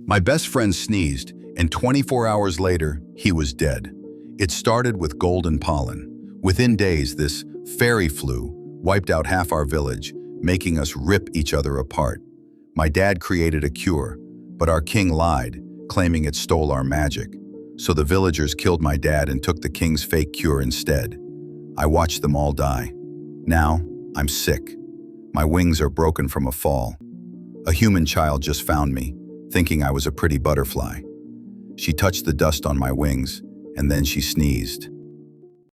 My best friend sneezed, and 24 hours later, he was dead. It started with golden pollen. Within days, this fairy flu wiped out half our village, making us rip each other apart. My dad created a cure, but our king lied, claiming it stole our magic. So the villagers killed my dad and took the king's fake cure instead. I watched them all die. Now, I'm sick. My wings are broken from a fall. A human child just found me, thinking I was a pretty butterfly. She touched the dust on my wings, and then she sneezed.